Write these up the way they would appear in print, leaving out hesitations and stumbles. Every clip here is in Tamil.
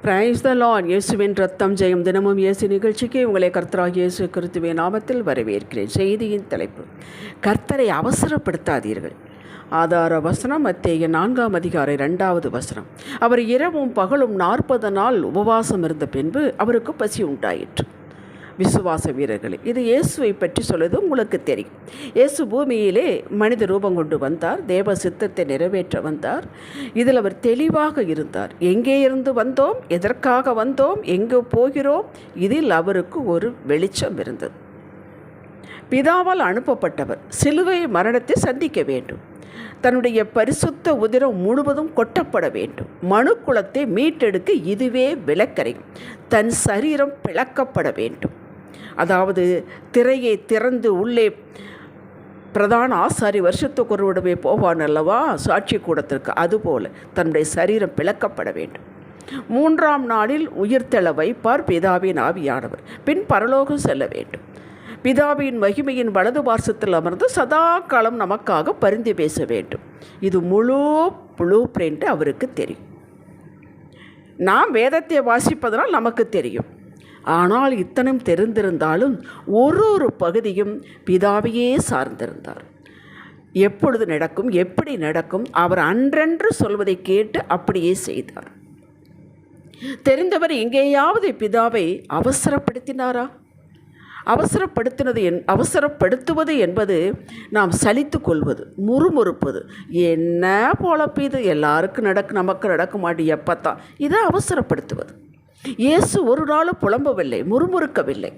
Praise the Lord. இயேசுவின் ரத்தம் ஜெயம். தினமும் இயேசு நிகழ்ச்சிக்கு உங்களை கர்த்தராகிய இயேசு கிறிஸ்துவின் நாமத்தில் வரவேற்கிறேன். செய்தியின் தலைப்பு: கர்த்தரை அவசரப்படுத்தாதீர்கள். ஆதார வசனம் மத்தேயு 4:2. அவர் இரவும் பகலும் 40 நாள் உபவாசம் இருந்த பின்பு அவருக்கு பசி உண்டாயிற்று. விசுவாச வீரர்களே, இது இயேசுவை பற்றி சொல்வது உங்களுக்கு தெரியும். இயேசு பூமியிலே மனித ரூபம் கொண்டு வந்தார், தேவ சித்தத்தை நிறைவேற்ற வந்தார். இதில் அவர் தெளிவாக இருந்தார். எங்கே இருந்து வந்தோம், எதற்காக வந்தோம், எங்கே போகிறோம், இதில் அவருக்கு ஒரு வெளிச்சம் இருந்தது. பிதாவால் அனுப்பப்பட்டவர் சிலுவை மரணத்தை சந்திக்க வேண்டும். தன்னுடைய பரிசுத்த உதிரம் முழுவதும் கொட்டப்பட வேண்டும். மனுக்குலத்தை மீட்டெடுக்க இதுவே விலக்கரையும். தன் சரீரம் பிளக்கப்பட வேண்டும். அதாவது திரையை திறந்து உள்ளே பிரதான ஆசாரி வருஷத்துக்கு ஒருவிடமே போவான் அல்லவா சாட்சி கூடத்திற்கு, அதுபோல தன்னுடைய சரீரம் பிளக்கப்பட வேண்டும். 3ஆம் நாளில் உயிர்த்தெழ வைப்பார் பிதாவின் ஆவியானவர். பின் பரலோகம் செல்ல வேண்டும். பிதாவின் மகிமையின் வலது பார்சத்தில் அமர்ந்து சதா காலம் நமக்காக பரிந்து பேச வேண்டும். இது முழு ப்ளூ பிரிண்ட் அவருக்கு தெரியும். நாம் வேதத்தை வாசிப்பதனால் நமக்கு தெரியும். ஆனால் இத்தனையும் தெரிந்திருந்தாலும் ஒரு பகுதியும் பிதாவையே சார்ந்திருந்தார். எப்பொழுது நடக்கும், எப்படி நடக்கும், அவர் அன்றென்று சொல்வதை கேட்டு அப்படியே செய்தார். தெரிந்தவர் எங்கேயாவது பிதாவை அவசரப்படுத்தினாரா? அவசரப்படுத்துவது என்பது நாம் சலித்து கொள்வது, முறுமுறுப்பது. என்ன போலப்பு இது, எல்லாருக்கும் நமக்கு நடக்க மாட்டேன் எப்பத்தான், இதை அவசரப்படுத்துவது. இயேசு ஒரு நாளும் புலம்பவில்லை, முறுமுறுக்கவில்லை.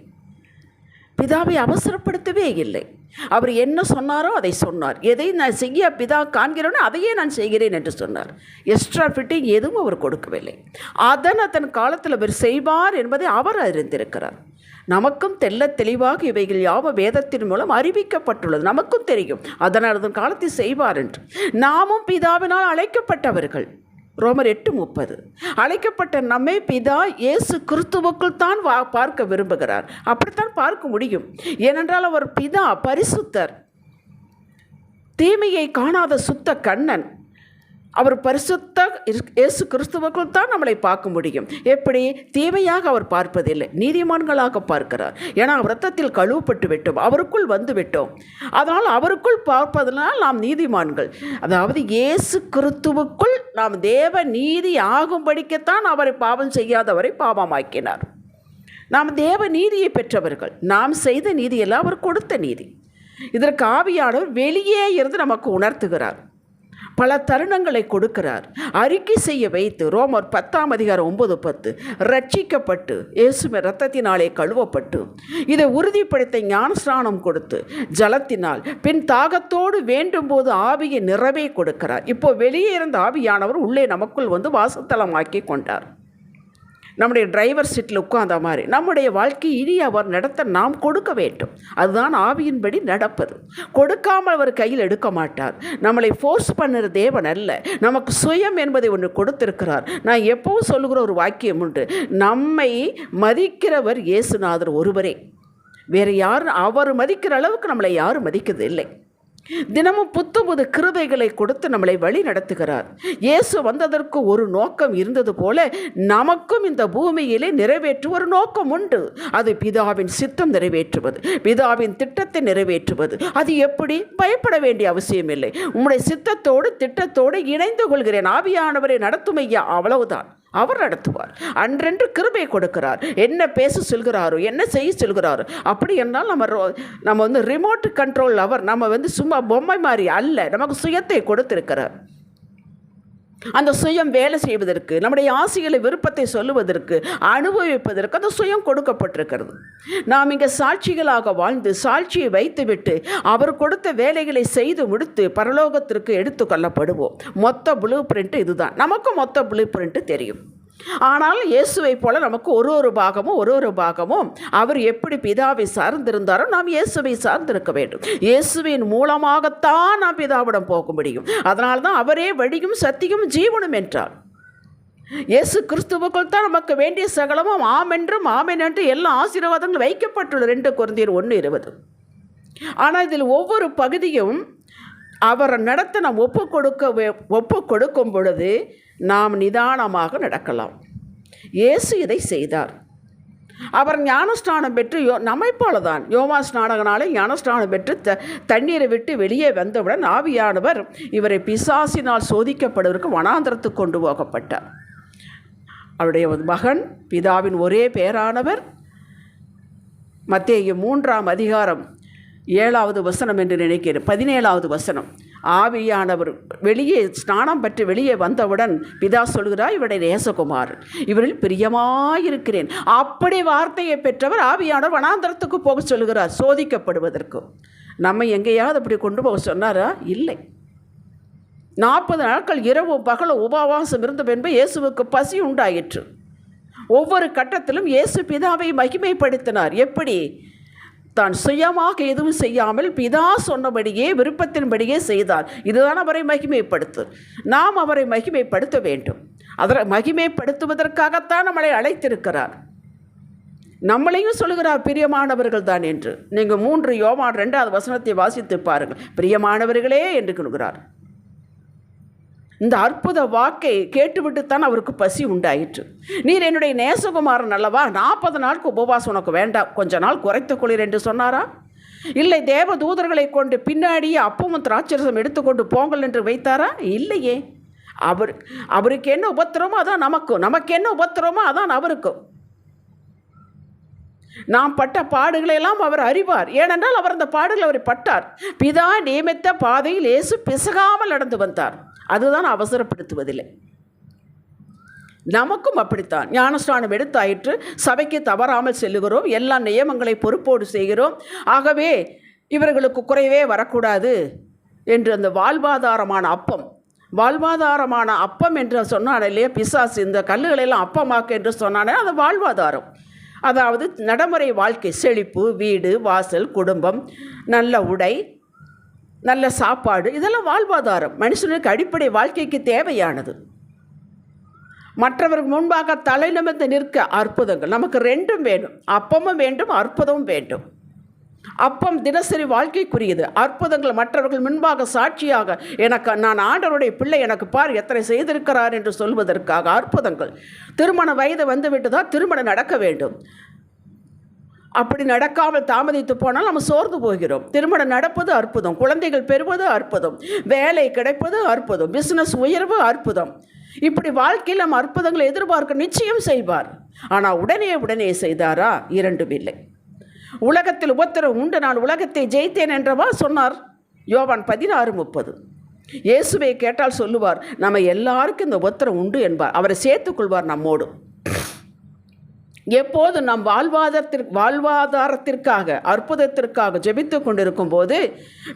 பிதாவை அவசரப்படுத்தவே இல்லை. அவர் என்ன சொன்னாரோ அதை சொன்னார். எதை நான் செய்ய பிதா காண்கிறோனோ அதையே நான் செய்கிறேன் என்று சொன்னார். எக்ஸ்ட்ரா ஃபிட்டிங் எதுவும் அவர் கொடுக்கவில்லை. தன் காலத்தில் அவர் செய்வார் என்பதை அவர் அறிந்திருக்கிறார். நமக்கும் தெளிவாக இவைகள் யாவும் வேதத்தின் மூலம் அறிவிக்கப்பட்டுள்ளது. நமக்கும் தெரியும், அதனால் அதன் காலத்தை செய்வார் என்று. நாமும் பிதாவினால் அழைக்கப்பட்டவர்கள். ரோமர் 8:30. அழைக்கப்பட்ட நம்மை பிதா இயேசு கிறிஸ்துவுக்குள் தான் பார்க்க விரும்புகிறார். அப்படித்தான் பார்க்க முடியும். ஏனென்றால் அவர் பிதா பரிசுத்தர், தீமையை காணாத சுத்த கண்ணன். அவர் பரிசுத்த இயேசு கிறிஸ்துவுக்குள் தான் நம்மளை பார்க்க முடியும். எப்படி? தீமையாக அவர் பார்ப்பதில்லை, நீதிமான்களாக பார்க்கிறார். ஏன்னா அவர் இரத்தத்தில் கழுவப்பட்டு விட்டோம், அவருக்குள் வந்து விட்டோம். அதனால் அவருக்குள் பார்ப்பதனால் நாம் நீதிமான்கள். அதாவது இயேசு கிறிஸ்துவுக்குள் நாம் தேவ நீதி ஆகும்படிக்கத்தான் அவரை பாவம் செய்யாதவரை பாவமாக்கினார். நாம் தேவ நீதியை பெற்றவர்கள். நாம் செய்த நீதியெல்லாம் அவர் கொடுத்த நீதி. இதற்கு ஆவியானவர் வெளியே இருந்து நமக்கு உணர்த்துகிறார். பல தருணங்களை கொடுக்கிறார். அறிக்கை செய்ய வைத்து ரோமர் 10:9-10 ரட்சிக்கப்பட்டு இயேசுவின் இரத்தத்தினாலே கழுவப்பட்டு இதை உறுதிப்படுத்த ஞானஸ்நானம் கொடுத்து ஜலத்தினால் பின் தாகத்தோடு வேண்டும் போது ஆவியை நிறைவே கொடுக்கிறார். இப்போ வெளியே இருந்த ஆவியானவர் உள்ளே நமக்குள் வந்து வாசத்தலமாக்கி கொண்டார். நம்முடைய டிரைவர் சீட்டில் உட்கார்ந்த மாதிரி நம்முடைய வாழ்க்கை இனி அவர் நடத்த நாம் கொடுக்க வேண்டும். அதுதான் ஆவியின்படி நடப்பது. கொடுக்காமல் அவர் கையில் எடுக்க மாட்டார். நம்மளை ஃபோர்ஸ் பண்ணுற தேவன் அல்ல. நமக்கு சுயம் என்பதை ஒன்று கொடுத்திருக்கிறார். நான் எப்பவும் சொல்லுகிற ஒரு வாக்கியம் உண்டு. நம்மை மதிக்கிறவர் இயேசுநாதர் ஒருவரே. வேறு யாரும் அவர் மதிக்கிற அளவுக்கு நம்மளை யாரும் மதிக்கிறது இல்லை. தினமும் புது கிருபைகளை கொடுத்து நம்மளை வழி நடத்துகிறார். இயேசு வந்ததற்கு ஒரு நோக்கம் இருந்தது போல நமக்கும் இந்த பூமியிலே நிறைவேற்ற ஒரு நோக்கம் உண்டு. அது பிதாவின் சித்தம் நிறைவேற்றுவது, பிதாவின் திட்டத்தை நிறைவேற்றுவது. அது எப்படி? பயப்பட வேண்டிய அவசியம் இல்லை. உம்முடைய சித்தத்தோடு திட்டத்தோடு இணைந்து கொள்கிறேன், ஆவியானவரை நடத்தும் ஐயா, அவ்வளவுதான். அவர் நடத்துவார். அன்றென்று கிருபை கொடுக்கிறார். என்ன பேச சொல்கிறாரோ, என்ன செய்ய சொல்கிறாரோ. அப்படி என்றால் நம்ம வந்து ரிமோட் கண்ட்ரோல் அவர். நம்ம சும்மா பொம்மை மாதிரி அல்ல. நமக்கு சுயத்தை கொடுத்திருக்கிறார். அந்த சுயம் வேலை செய்வதற்கு, நம்முடைய ஆசைகளை விருப்பத்தை சொல்லுவதற்கு, அனுபவிப்பதற்கு அந்த சுயம் கொடுக்கப்பட்டிருக்கிறது. நாம் இங்கே சாட்சிகளாக வாழ்ந்து சாட்சியை வைத்துவிட்டு அவர் கொடுத்த வேலைகளை செய்து முடித்து பரலோகத்திற்கு எடுத்து கொள்ளப்படுவோம். மொத்த ப்ளூ பிரிண்ட் இதுதான். நமக்கும் மொத்த ப்ளூ பிரிண்ட் தெரியும். ஆனால் இயேசுவை போல நமக்கு ஒரு பாகமும் அவர் எப்படி பிதாவை சார்ந்திருந்தாரோ நாம் இயேசுவை சார்ந்திருக்க வேண்டும். இயேசுவின் மூலமாகத்தான் நாம் பிதாவிடம் போக முடியும். அதனால்தான் அவரே வழியும் சத்தியும் ஜீவனும் என்றார். இயேசு கிறிஸ்துவுக்குள் தான் நமக்கு வேண்டிய சகலமும் ஆமென்றும் ஆமென் என்று எல்லா ஆசீர்வாதங்களும் வைக்கப்பட்டுள்ளது. 2 கொரிந்தியர் 1:20. ஆனால் இதில் ஒவ்வொரு பகுதியும் அவரை நடத்த நாம் ஒப்பு கொடுக்கும் பொழுது நாம் நிதானமாக நடக்கலாம். இயேசு இதை செய்தார். அவர் ஞானஸ்நானம் பெற்று நம்மை போல தான் யோவான் ஸ்நானகனாலே ஞானஸ்நானம் பெற்று தண்ணீரை விட்டு வெளியே வந்தவுடன் ஆவியானவர் இவரை பிசாசினால் சோதிக்கப்படுவதற்கு வனாந்தரத்துக்கு கொண்டு போகப்பட்டார். அவருடைய மகன் பிதாவின் ஒரே பேரானவர். மத்தேயு 3ஆம் அதிகாரம் 7வது வசனம் என்று நினைக்கிறேன், 17வது வசனம். ஆவியானவர் வெளியே ஸ்நானம் பெற்று வெளியே வந்தவுடன் பிதா சொல்கிறார், இவருடைய நேசகுமார், இவரில் பிரியமாயிருக்கிறேன். அப்படி வார்த்தையை பெற்றவர் ஆவியானவர் வனாந்தரத்துக்கு போக சொல்கிறார் சோதிக்கப்படுவதற்கு. நம்ம எங்கேயாவது அப்படி கொண்டு போக சொன்னாரா? இல்லை. 40 நாட்கள் இரவு பகல் உபவாசம் இருந்த பின்பு இயேசுவுக்கு பசி உண்டாயிற்று. ஒவ்வொரு கட்டத்திலும் இயேசு பிதாவை மகிமைப்படுத்தினார். எப்படி? தான் சுயமாக எதுவும் செய்யாமல் பிதா சொன்னபடியே விருப்பத்தின்படியே செய்தார். இதுதான் அவரை மகிமைப்படுத்து. நாம் அவரை மகிமைப்படுத்த வேண்டும். அவரை மகிமைப்படுத்துவதற்காகத்தான் நம்மளை அழைத்திருக்கிறார். நம்மளையும் சொல்லுகிறார் பிரியமானவர்கள் தான் என்று. நீங்கள் 3 யோவான் 2வது வசனத்தை வாசித்து பாருங்கள். பிரியமானவர்களே என்று சொல்கிறார். இந்த அற்புத வாக்கை கேட்டுவிட்டுத்தான் அவருக்கு பசி உண்டாயிற்று. நீர் என்னுடைய நேசகுமாரன் அல்லவா, 40 நாளுக்கு உபவாசம் உனக்கு வேண்டாம், கொஞ்ச நாள் குறைத்துக் கொள்கிறேன் என்று சொன்னாரா? இல்லை தேவ தூதர்களை கொண்டு பின்னாடியே அப்பமும் திராட்சரசம் எடுத்துக்கொண்டு போங்கள் என்று வைத்தாரா? இல்லையே. அவருக்கு என்ன உபத்திரமோ அதான் நமக்கும், நமக்கு என்ன உபத்திரமோ அதான் அவருக்கும். நாம் பட்ட பாடுகளெல்லாம் அவர் அறிவார். ஏனென்றால் அவர் அந்த பாடுகள் அவர் பட்டார். பிதா நியமித்த பாதையில் இயேசு பிசகாமல் நடந்து வந்தார். அதுதான் அவசரப்படுத்துவதில்லை. நமக்கும் அப்படித்தான். ஞானஸ்நானம் எடுத்தாயிற்று, சபைக்கு தவறாமல் செல்லுகிறோம், எல்லா நியமங்களை பொறுப்போடு செய்கிறோம். ஆகவே இவர்களுக்கு குறைவே வரக்கூடாது என்று அந்த வாழ்வாதாரமான அப்பம் என்று சொன்னானே இல்லையா பிசாசு, இந்த கல்லுகளெல்லாம் அப்பமாக்க என்று சொன்னானே அது வாழ்வாதாரம். அதாவது நடைமுறை வாழ்க்கை, செழிப்பு, வீடு வாசல், குடும்பம், நல்ல உடை, நல்ல சாப்பாடு, இதெல்லாம் வாழ்வாதாரம். மனுஷனுக்கு அடிப்படை வாழ்க்கைக்கு தேவையானது. மற்றவர்கள் முன்பாக தலை நிமிர்ந்து நிற்க அற்புதங்கள். நமக்கு 2ம் வேண்டும், அப்பமும் வேண்டும், அற்புதமும் வேண்டும். அப்பம் தினசரி வாழ்க்கைக்குரியது. அற்புதங்கள் மற்றவர்கள் முன்பாக சாட்சியாக, நான் ஆண்டவருடைய பிள்ளை, எனக்கு பார் எத்தனை செய்திருக்கிறார் என்று சொல்வதற்காக அற்புதங்கள். திருமண வயது வந்துவிட்டுதான் திருமணம் நடக்க வேண்டும். அப்படி நடக்காமல் தாமதித்து போனால் நம்ம சோர்ந்து போகிறோம். திருமணம் நடப்பது அற்புதம், குழந்தைகள் பெறுவது அற்புதம், வேலை கிடைப்பது அற்புதம், பிஸ்னஸ் உயர்வு அற்புதம். இப்படி வாழ்க்கையில் நம்ம அற்புதங்களை எதிர்பார்க்க நிச்சயம் செய்வார். ஆனால் உடனே செய்தாரா? 2ம் இல்லை. உலகத்தில் உபத்திரம் உண்டு, நான் உலகத்தை ஜெயித்தேன் என்றவா சொன்னார் யோவான் 16:30. இயேசுவை கேட்டால் சொல்லுவார், நம்ம எல்லாருக்கும் இந்த உபத்திரம் உண்டு என்பார். அவரை சேர்த்துக்கொள்வார் நம்மோடு. எப்போது நாம் வாழ்வாதாரத்திற்காக அற்புதத்திற்காக ஜெபித்து கொண்டிருக்கும் போது,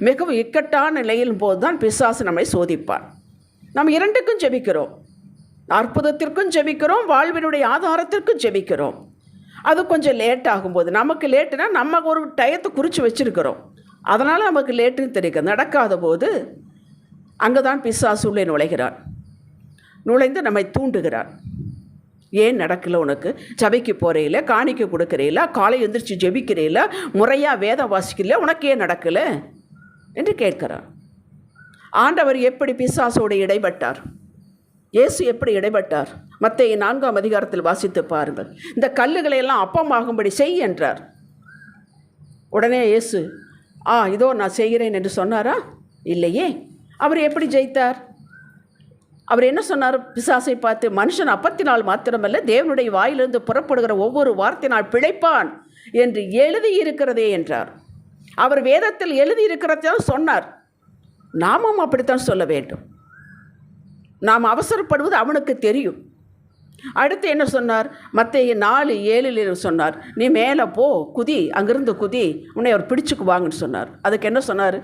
மிகவும் இக்கட்டான நிலையில் போது தான் பிசாசு நம்மை சோதிப்பார். நாம் 2க்கும் ஜெபிக்கிறோம், அற்புதத்திற்கும் ஜெபிக்கிறோம், வாழ்வினுடைய ஆதாரத்திற்கும் ஜெபிக்கிறோம். அது கொஞ்சம் லேட் ஆகும்போது, நமக்கு லேட்டுனா நம்ம ஒரு டயத்தை குறித்து வச்சுருக்கிறோம், அதனால் நமக்கு லேட்டுன்னு தெரியும். நடக்காத போது அங்கே தான் பிசாசு உள்ளே நுழைந்து நம்மை தூண்டுகிறார். ஏன் நடக்கலை? உனக்கு சபைக்கு போகிறீல, காணிக்க கொடுக்குறீல, காலை எந்திரிச்சு ஜெபிக்கிறீல, முறையாக வேதம் வாசிக்கிறீல, உனக்கு ஏன் நடக்கலை என்று கேட்கிறார். ஆண்டவர் எப்படி பிசாசோடு இடைப்பட்டார்? இயேசு எப்படி இடைப்பட்டார்? மத்தேயு 4ஆம் அதிகாரத்தில் வாசித்து பாருங்கள். இந்த கல்லுகளையெல்லாம் அப்பமாகும்படி செய் என்றார். உடனே இயேசு இதோ நான் செய்கிறேன் என்று சொன்னாரா? இல்லையே. அவர் எப்படி ஜெயித்தார்? அவர் என்ன சொன்னார்? பிசாசை பார்த்து, மனுஷன் அப்பத்தினால் மாத்திரமல்ல தேவனுடைய வாயிலிருந்து புறப்படுகிற ஒவ்வொரு வார்த்தையினால் பிழைப்பான் என்று எழுதியிருக்கிறதே என்றார். அவர் வேதத்தில் எழுதியிருக்கிறதால் சொன்னார். நாமும் அப்படித்தான் சொல்ல வேண்டும். நாம் அவசரப்படுவது அவனுக்கு தெரியும். அடுத்து என்ன சொன்னார்? மத்தேயு 4:7 சொன்னார், நீ மேலே போ, குதி, அங்கிருந்து குதி, உன்னை அவர் பிடிச்சுக்குவாங்கன்னு சொன்னார். அதுக்கு என்ன சொன்னார்?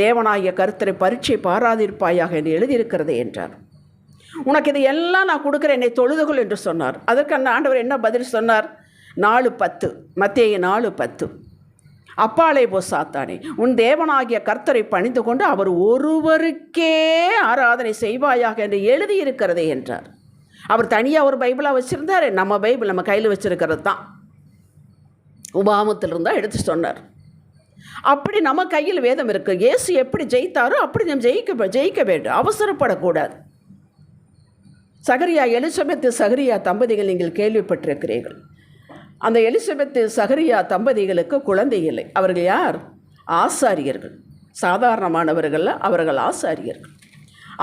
தேவனாகிய கர்த்தரை பரீட்சை பாராதிருப்பாயாக என்று எழுதியிருக்கிறதே என்றார். உனக்கு இது எல்லாம் நான் கொடுக்குறேன், என்னை தொழுதுகொள் என்று சொன்னார். அதற்கு அந்த ஆண்டவர் என்ன பதில் சொன்னார்? 4:10, மத்தேயு 4:10, அப்பாலே போ சாத்தானே, உன் தேவனாகிய கர்த்தரை பணிந்து கொண்டு அவர் ஒருவருக்கே ஆராதனை செய்வாயாக என்று எழுதியிருக்கிறதே என்றார். அவர் தனியாக ஒரு பைபிளாக வச்சுருந்தார். நம்ம பைபிள் நம்ம கையில் வச்சுருக்கிறது தான், உபாகமத்தில் இருந்தால் எடுத்து சொன்னார். அப்படி நம்ம கையில் வேதம் இருக்குது. இயேசு எப்படி ஜெயித்தாரோ அப்படி நம்ம ஜெயிக்க வேண்டும். அவசரப்படக்கூடாது. சகரியா எலிசபெத்து சகரியா தம்பதிகள் நீங்கள் கேள்விப்பட்டிருக்கிறீர்கள். அந்த எலிசபெத்து சகரியா தம்பதிகளுக்கு குழந்தை இல்லை. அவர்கள் யார்? ஆசாரியர்கள். சாதாரணமானவர்கள், அவர்கள் ஆசாரியர்கள்.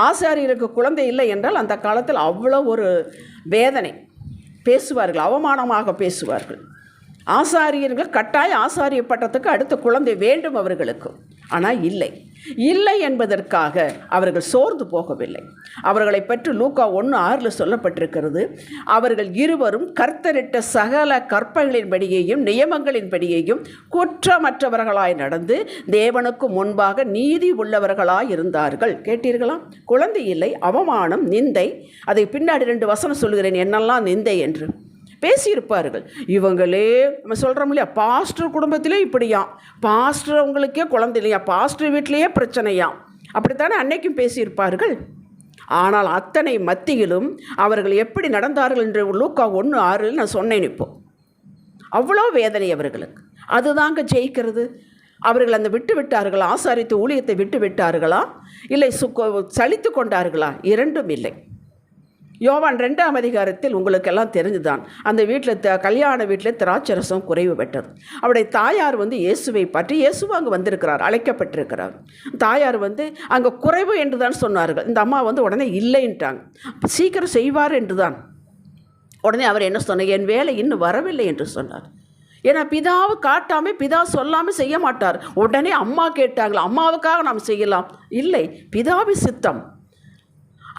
ஆசாரியருக்கு குழந்தை இல்லை என்றால் அந்த காலத்தில் அவ்வளோ ஒரு வேதனை. பேசுவார்கள், அவமானமாக பேசுவார்கள். ஆசாரியர்கள் கட்டாய ஆசாரிய பட்டத்துக்கு அடுத்த குழந்தை வேண்டும் அவர்களுக்கு. ஆனால் இல்லை என்பதற்காக அவர்கள் சோர்ந்து போகவில்லை. அவர்களை பற்றி லூக்கா 1:6 சொல்லப்பட்டிருக்கிறது, அவர்கள் இருவரும் கர்த்தரிட்ட சகல கற்பனைகளின்படியையும் நியமங்களின்படியையும் குற்றமற்றவர்களாய் நடந்து தேவனுக்கு முன்பாக நீதி உள்ளவர்களாய் இருந்தார்கள். கேட்டீர்களா? குழந்தை இல்லை, அவமானம், நிந்தை. அதை பின்னாடி 2 வசனம் சொல்கிறேன் என்னெல்லாம் நிந்தை என்று பேசியிருப்பார்கள். இவங்களே நம்ம சொல்கிறோம் இல்லையா, பாஸ்டர் குடும்பத்திலே இப்படியாம், பாஸ்டர் அவங்களுக்கே குழந்தை இல்லையா, பாஸ்டர் வீட்டிலேயே பிரச்சனையாம், அப்படித்தானே அன்னைக்கும் பேசியிருப்பார்கள். ஆனால் அத்தனை மத்தியிலும் அவர்கள் எப்படி நடந்தார்கள் என்று லூக்கா 1:6 நான் சொன்னேன். இப்போ அவ்வளோ வேதனை அவர்களுக்கு. அதுதாங்க ஜெயிக்கிறது. அவர்கள் அந்த விட்டார்களா? ஆசாரித்த ஊழியத்தை விட்டார்களா? இல்லை சலித்து கொண்டார்களா? இரண்டும் இல்லை. யோவான் 2ஆம் அதிகாரத்தில் உங்களுக்கெல்லாம் தெரிஞ்சுதான், அந்த வீட்டில் கல்யாண வீட்டில் திராட்சரசம் குறைவு பெற்றது. அவருடைய தாயார் இயேசுவை பற்றி, இயேசு அங்கே வந்திருக்கிறார், அழைக்கப்பட்டிருக்கிறார். தாயார் அங்கே குறைவு என்று தான் சொன்னார்கள். இந்த அம்மா உடனே இல்லைன்ட்டாங்க. சீக்கிரம் செய்வார் என்று தான். உடனே அவர் என்ன சொன்னார்? என் வேலை இன்னும் வரவில்லை என்று சொன்னார். ஏன்னா பிதாவை காட்டாமல், பிதா சொல்லாமல் செய்ய மாட்டார். உடனே அம்மா கேட்டாங்களா, அம்மாவுக்காக நாம் செய்யலாம்? இல்லை, பிதாவின் சித்தம்.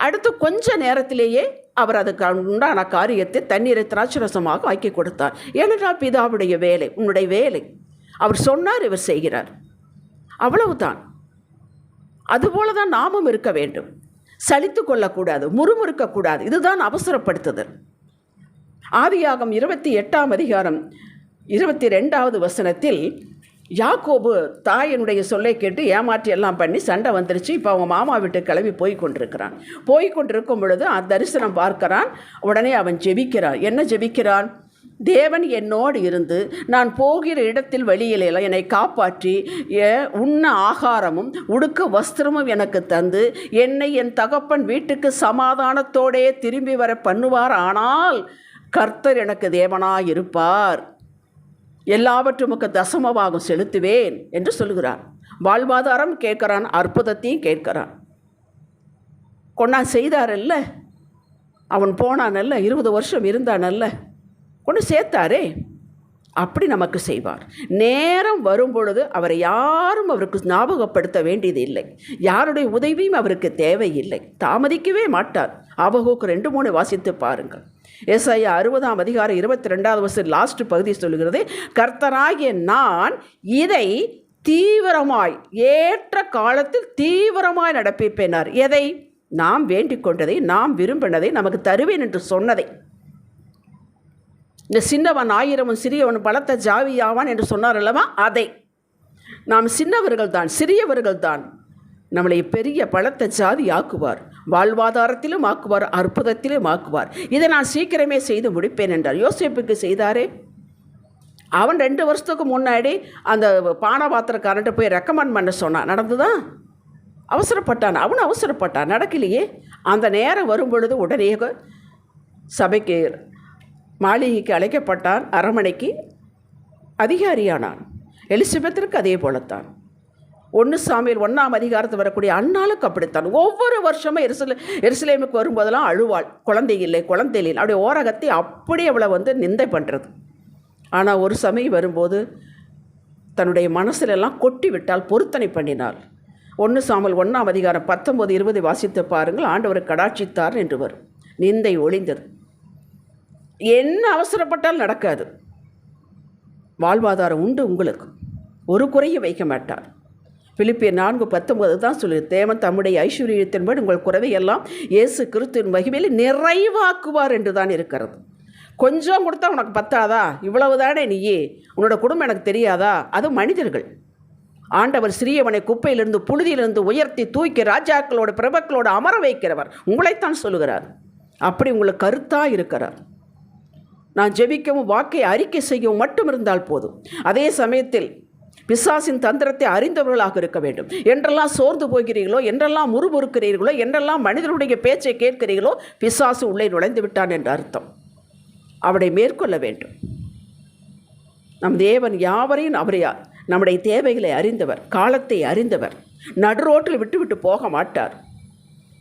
அடுத்து கொஞ்ச நேரத்திலேயே அவர் அதுக்கு உண்டான காரியத்தை தண்ணீரை திராட்சரசமாக ஆக்கி கொடுத்தார். ஏனென்றால் பிதாவுடைய வேலை, உன்னுடைய வேலை. அவர் சொன்னார், இவர் செய்கிறார், அவ்வளவுதான். அதுபோல தான் நாமும் இருக்க வேண்டும். சலித்து கொள்ளக்கூடாது, முறுமுறுக்கக்கூடாது. இதுதான் அவசரப்படுத்துதல். ஆதியாகம் 28ஆம் அதிகாரம் 22வது வசனத்தில் யாக்கோபு தாயினுடைய சொல்லை கேட்டு ஏமாற்றி எல்லாம் பண்ணி சண்டை வந்துருச்சு. இப்போ அவங்க மாமா வீட்டுக்கு கிளம்பி போய் கொண்டிருக்கும் பொழுது அந்த தரிசனம் பார்க்கிறான். உடனே அவன் ஜெபிக்கிறான். என்ன ஜெபிக்கிறான்? தேவன் என்னோடு இருந்து நான் போகிற இடத்தில் வெளியிலெல்லாம் என்னை காப்பாற்றி உண்ண ஆகாரமும் உடுக்க வஸ்திரமும் எனக்கு தந்து என்னை என் தகப்பன் வீட்டுக்கு சமாதானத்தோடே திரும்பி வர பண்ணுவார். ஆனால் கர்த்தர் எனக்கு தேவனாயிருப்பார், எல்லாவற்றுமுக்கு தசமபாகம் செலுத்துவேன் என்று சொல்கிறான். வாழ்வாதாரம் கேட்குறான், அற்புதத்தையும் கேட்குறான். கொண்டான் செய்தாரல்ல, அவன் போனானல்ல, 20 வருஷம் இருந்தானல்ல, கொண்டு சேர்த்தாரே. அப்படி நமக்கு செய்வார். நேரம் வரும் பொழுது அவரை யாரும் அவருக்கு ஞாபகப்படுத்த வேண்டியது இல்லை. யாருடைய உதவியும் அவருக்கு தேவையில்லை. தாமதிக்கவே மாட்டார். ஆபகூக்கு 2-3 வாசித்து பாருங்கள். ஏசாயா 60ஆம் அதிகாரம் 22வது வசனம் லாஸ்ட் பகுதி சொல்லுகிறது, கர்த்தராகிய நான் இதை தீவிரமாய் ஏற்ற காலத்தில் தீவிரமாய் நடப்பிப்பேனார். எதை? நாம் வேண்டிக் கொண்டதை, நாம் விரும்பினதை, நமக்கு தருவேன் என்று சொன்னதை. இந்த சின்னவன் 1000 சிறியவன் பலத்த ஜாவியாவான் என்று சொன்னார் அல்லவா, அதை. நாம் சின்னவர்கள் தான், சிறியவர்கள் தான். நம்மளை பெரிய பலத்த ஜாதி ஆக்குவார், வாழ்வாதாரத்திலும் ஆக்குவார், அற்புதத்திலும் ஆக்குவார். இதை நான் சீக்கிரமே செய்து முடிப்பேன் என்றார். யோசேப்புக்கு செய்தாரே. அவன் 2 வருஷத்துக்கு முன்னாடி அந்த பானபாத்திரக்காரன்ட்டு போய் ரெக்கமெண்ட் பண்ண சொன்னான். நடந்துதான்? அவசரப்பட்டான். அவன் அவசரப்பட்டான், நடக்கலையே. அந்த நேரம் வரும் பொழுது உடனே சபைக்கு மாளிகைக்கு அழைக்கப்பட்டான், அரண்மனைக்கு அதிகாரியானான். எலிசபெத்திற்கு அதே போலத்தான். 1 சாமுவேல் 1ஆம் அதிகாரத்தில் வரக்கூடிய அன்னாளுக்கு அப்படித்தான். ஒவ்வொரு வருஷமும் எருசலேமுக்கு வரும்போதெல்லாம் அழுவாள், குழந்தை இல்லை. அவருடைய ஓரகத்தை அப்படி அவளை நிந்தை பண்ணுறது. ஆனால் ஒரு சமயம் வரும்போது தன்னுடைய மனசிலெல்லாம் கொட்டி விட்டால், பொருத்தனை பண்ணினாள். 1 சாமுவேல் 1ஆம் அதிகாரம் 19-20 வாசித்து பாருங்கள். ஆண்டவர் கடாட்சித்தார் என்று வரும். நிந்தை ஒளிந்தது. என்ன அவசரப்பட்டால் நடக்காது. வாழ்வாதாரம் உண்டு உங்களுக்கு, ஒரு குறையை வைக்க மாட்டார். பிலிப்பியர் 4:19 தான் சொல்லு, தேவன் தம்முடைய ஐஸ்வர்யத்தின்படி உங்கள் குறைவையெல்லாம் இயேசு கிறிஸ்துவின் மகிமையில் நிறைவாக்குவார் என்று தான் இருக்கிறது. கொஞ்சம் கொடுத்தா உனக்கு பத்தாதா? இவ்வளவு தானே நீயே, உன்னோட குடும்பம் எனக்கு தெரியாதா? அது மனிதர்கள். ஆண்டவர் சிறியவனை குப்பையிலிருந்து புழுதியிலிருந்து உயர்த்தி தூக்கி ராஜாக்களோட பிரபுக்களோடு அமர வைக்கிறவர். உங்களைத்தான் சொல்லுகிறார். அப்படி உங்களுக்கு கருத்தாக இருக்கிறார். நான் ஜெபிக்கவும் வாக்கை அறிக்கை செய்யவும் மட்டும் இருந்தால் போதும். அதே சமயத்தில் பிசாசின் தந்திரத்தை அறிந்தவர்களாக இருக்க வேண்டும். என்றெல்லாம் சோர்ந்து போகிறீர்களோ, என்றெல்லாம் முறுமுறுக்கிறீர்களோ, என்றெல்லாம் மனிதனுடைய பேச்சை கேட்கிறீர்களோ, பிசாசு உள்ளே நுழைந்து விட்டான் என்ற அர்த்தம். அவனை மேற்கொள்ள வேண்டும். நம் தேவன் யாவரையும் நம்முடைய தேவைகளை அறிந்தவர், காலத்தை அறிந்தவர். நடுரோட்டில் விட்டு போக மாட்டார்.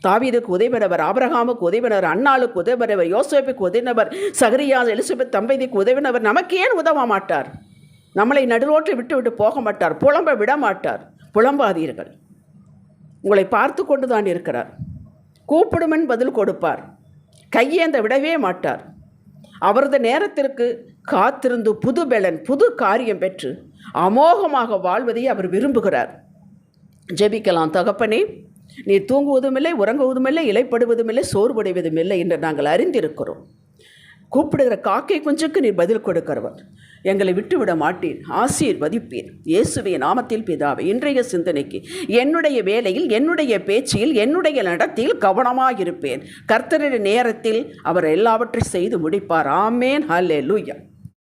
தாவீதுக்கு உதவினவர், ஆபிரகாமுக்கு உதவினவர், அன்னாளுக்கு உதவினவர், யோசேப்புக்கு உதவினவர், சகரியா எலிசபெத் தம்பதிக்கு உதவினவர். நமக்கு ஏன் உதவ மாட்டார்? நம்மளை நடுரோட்டில் விட்டு போக மாட்டார். புலம்ப விட மாட்டார். புலம்பாதீர்கள். உங்களை பார்த்து கொண்டு தான் இருக்கிறார். கூப்பிடுமென் பதில் கொடுப்பார். கையேந்த விடவே மாட்டார். அவரது நேரத்திற்கு காத்திருந்து புது பெலன், புது காரியம் பெற்று அமோகமாக வாழ்வதை அவர் விரும்புகிறார். ஜெபிக்கலாம். தகப்பனே, நீர் தூங்குவதுமில்லை, உறங்குவதுமில்லை, இலைப்படுவதுமில்லை, சோர்வடைவதுமில்லை என்று நாங்கள் அறிந்திருக்கிறோம். கூப்பிடுகிற காக்கை குஞ்சுக்கு நீர் பதில் கொடுக்கிறவர். எங்களை விட்டுவிட மாட்டீர், ஆசீர்வதிப்பீர். இயேசுவின் நாமத்தில் பிதாவே. இன்றைய சிந்தனைக்கு என்னுடைய வேலையில், என்னுடைய பேச்சில், என்னுடைய நடத்தையில் கவனமாக இருப்பேன். கர்த்தருடைய நேரத்தில் அவர் எல்லாவற்றையும் செய்து முடிப்பார். ஆமேன். ஹல்லேலூயா.